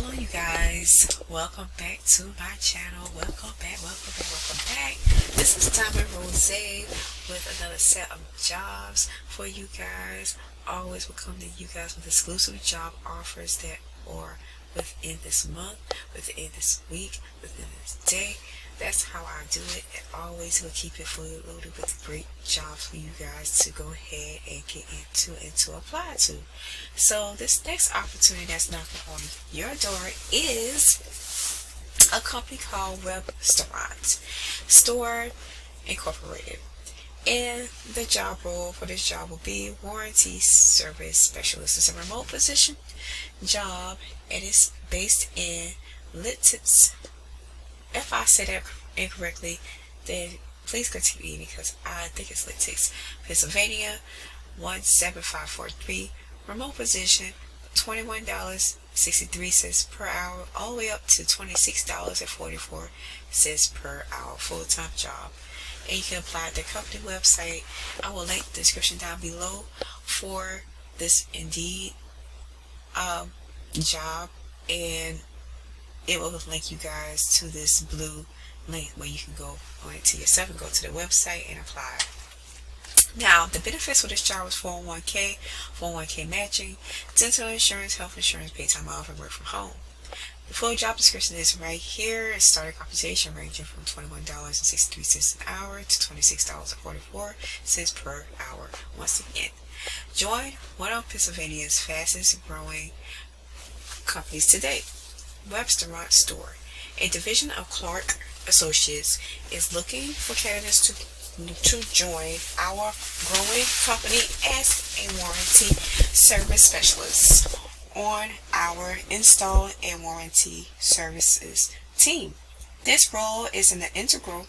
Hello you guys, welcome back to my channel. Welcome back. This is Diamond Rose with another set of jobs for you guys. Always will come to you guys with exclusive job offers that are within this month, within this week, within this day. That's how I do it, and always will keep it fully loaded with great jobs for you guys to go ahead and get into and to apply to. So this next opportunity that's knocking on your door is a company called Webstaruant Store Incorporated. And the job role for this job will be warranty service specialist. It's a remote position job, and it's based in Littitz. If I say that incorrectly, then please continue me, because I think it's Littitz, Pennsylvania 17543. Remote position, $21.63 per hour, all the way up to $26.44 per hour. Full-time job. And you can apply at the company website. I will link the description down below for this Indeed job, and it will link you guys to this blue link where you can go on it to yourself and go to the website and apply. Now, the benefits for this job is 401k matching, dental insurance, health insurance, paid time off, and work from home. The full job description is right here. Starting compensation ranging from $21.63 an hour to $26.44 per hour. Once again, join one of Pennsylvania's fastest growing companies today. Webstaruant Store, a division of Clark Associates, is looking for candidates to join our growing company as a warranty service specialist on our install and warranty services team. This role is an integral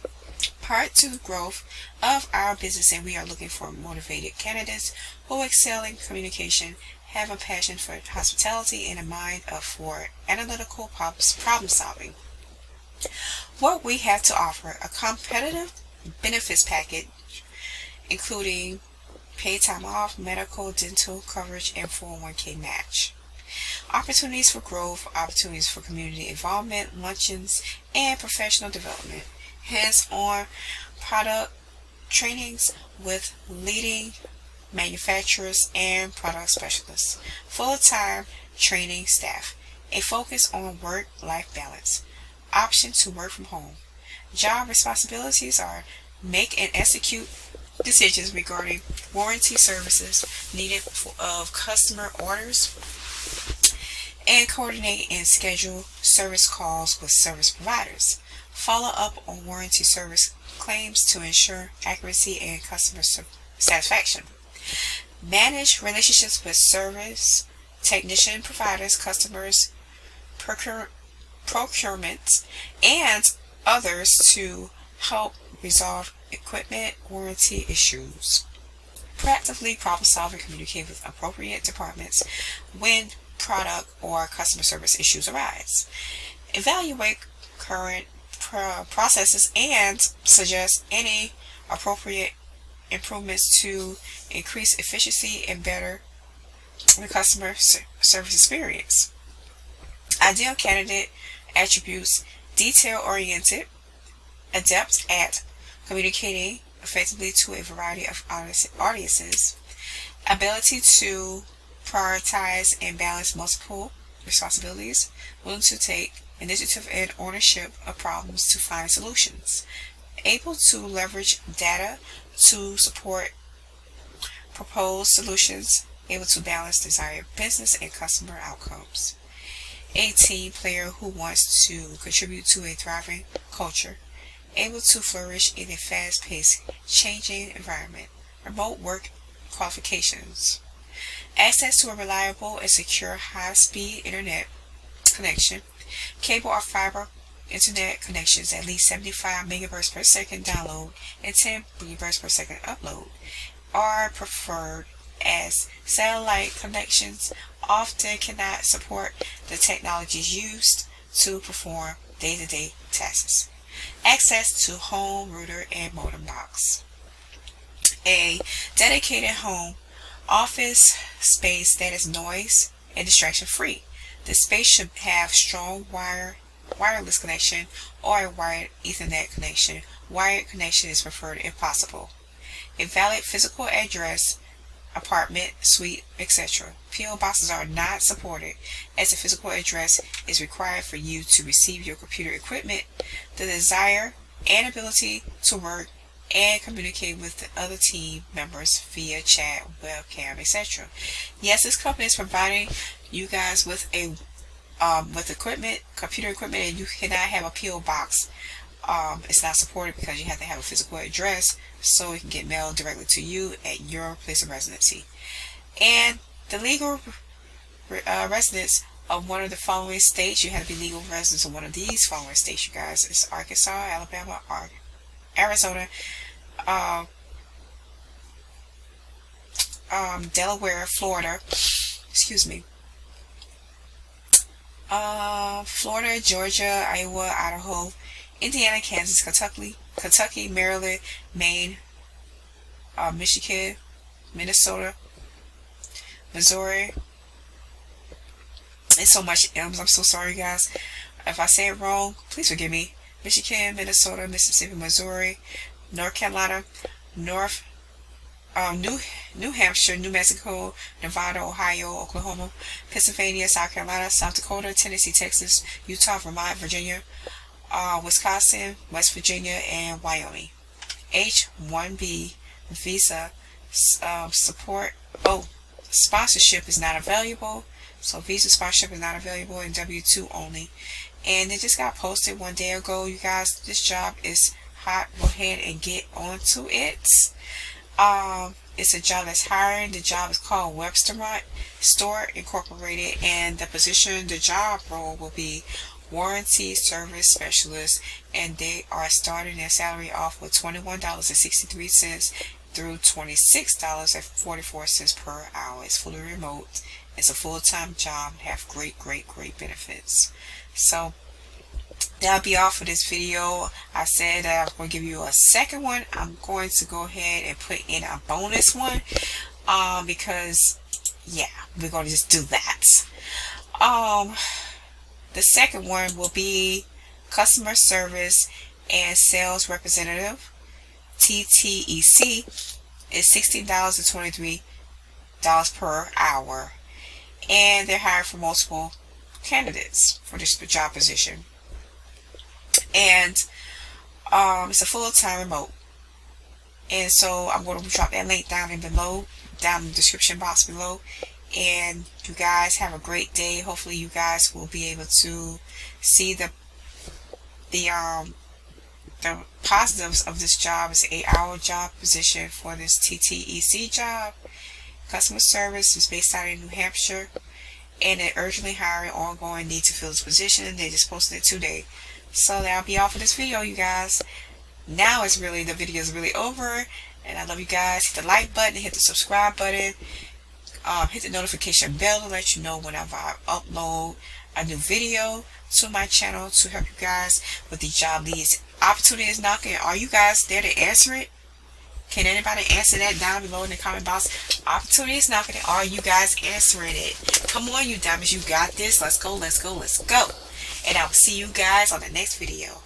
part to the growth of our business, and we are looking for motivated candidates who excel in communication, have a passion for hospitality, and a mind for analytical problem solving. What we have to offer: a competitive benefits package including paid time off, medical, dental coverage, and 401k match. Opportunities for growth, opportunities for community involvement, luncheons, and professional development. Hands-on product trainings with leading manufacturers and product specialists. Full-time training staff. A focus on work-life balance. Option to work from home. Job responsibilities are: make and execute decisions regarding warranty services needed of customer orders, and coordinate and schedule service calls with service providers. Follow up on warranty service claims to ensure accuracy and customer satisfaction. Manage relationships with service technician providers, customers, procurement, and others to help resolve equipment warranty issues. Proactively problem solve and communicate with appropriate departments when product or customer service issues arise. Evaluate current processes and suggest any appropriate improvements to increase efficiency and better the customer service experience. Ideal candidate attributes: detail-oriented, adept at communicating effectively to a variety of audiences, ability to prioritize and balance multiple responsibilities, willing to take initiative and ownership of problems to find solutions, able to leverage data to support proposed solutions, able to balance desired business and customer outcomes. A team player who wants to contribute to a thriving culture, able to flourish in a fast-paced, changing environment. Remote work qualifications: access to a reliable and secure high-speed internet connection, cable or fiber internet connections at least 75 megabytes per second download and 10 megabytes per second upload are preferred, as satellite connections often cannot support the technologies used to perform day-to-day tasks. Access to home router and modem box. A dedicated home office space that is noise and distraction free. The space should have strong wireless connection or a wired Ethernet connection. Wired connection is preferred if possible. A valid physical address, apartment, suite, etc. P.O. boxes are not supported as a physical address is required for you to receive your computer equipment, the desire and ability to work and communicate with the other team members via chat, webcam, etc. Yes, this company is providing you guys with equipment, computer equipment, and you cannot have a P.O. box. It's not supported because you have to have a physical address so it can get mailed directly to you at your place of residency. And the legal residence of one of the following states, you have to be legal residents of one of these following states, you guys. It's Arkansas, Alabama, Arizona, Delaware, Florida, Florida, Georgia, Iowa, Idaho, Indiana, Kansas, Kentucky, Maryland, Maine, Michigan, Minnesota, Missouri. It's so much M's. I'm so sorry, guys. If I say it wrong, please forgive me. Michigan, Minnesota, Mississippi, Missouri, North Carolina, New Hampshire, New Mexico, Nevada, Ohio, Oklahoma, Pennsylvania, South Carolina, South Dakota, Tennessee, Texas, Utah, Vermont, Virginia, Wisconsin, West Virginia, and Wyoming. H-1B visa support. Sponsorship is not available. So visa sponsorship is not available, in W-2 only. And it just got posted one day ago, you guys. This job is hot. Go ahead and get onto it. It's a job that's hiring. The job is called Webstaruant Store Incorporated, and the position, the job role will be warranty service specialist, and they are starting their salary off with $21.63 through $26.44 per hour. It's fully remote. It's a full-time job. Have great benefits. So that'll be all for this video. I said that I'm going to give you a second one. I'm going to go ahead and put in a bonus one, because yeah, we're going to just do that. The second one will be customer service and sales representative. TTEC is $16.23 per hour, and they're hiring for multiple candidates for this job position. And it's a full-time remote. And so I'm going to drop that link down in the description box below. And you guys have a great day. Hopefully you guys will be able to see the positives of this job. It's an 8-hour job position for this TTEC job. Customer service is based out in New Hampshire, and they're urgently hiring, ongoing need to fill this position. They just posted it today. So that'll be all for this video, you guys. Now the video is really over, and I love you guys. Hit the like button, hit the subscribe button, hit the notification bell to let you know whenever I upload a new video to my channel to help you guys with the job leads. Opportunity is knocking. Are you guys there to answer it? Can anybody answer that down below in the comment box? Opportunity is knocking. Are you guys answering it? Come on, you diamonds, you got this. Let's go. And I will see you guys on the next video.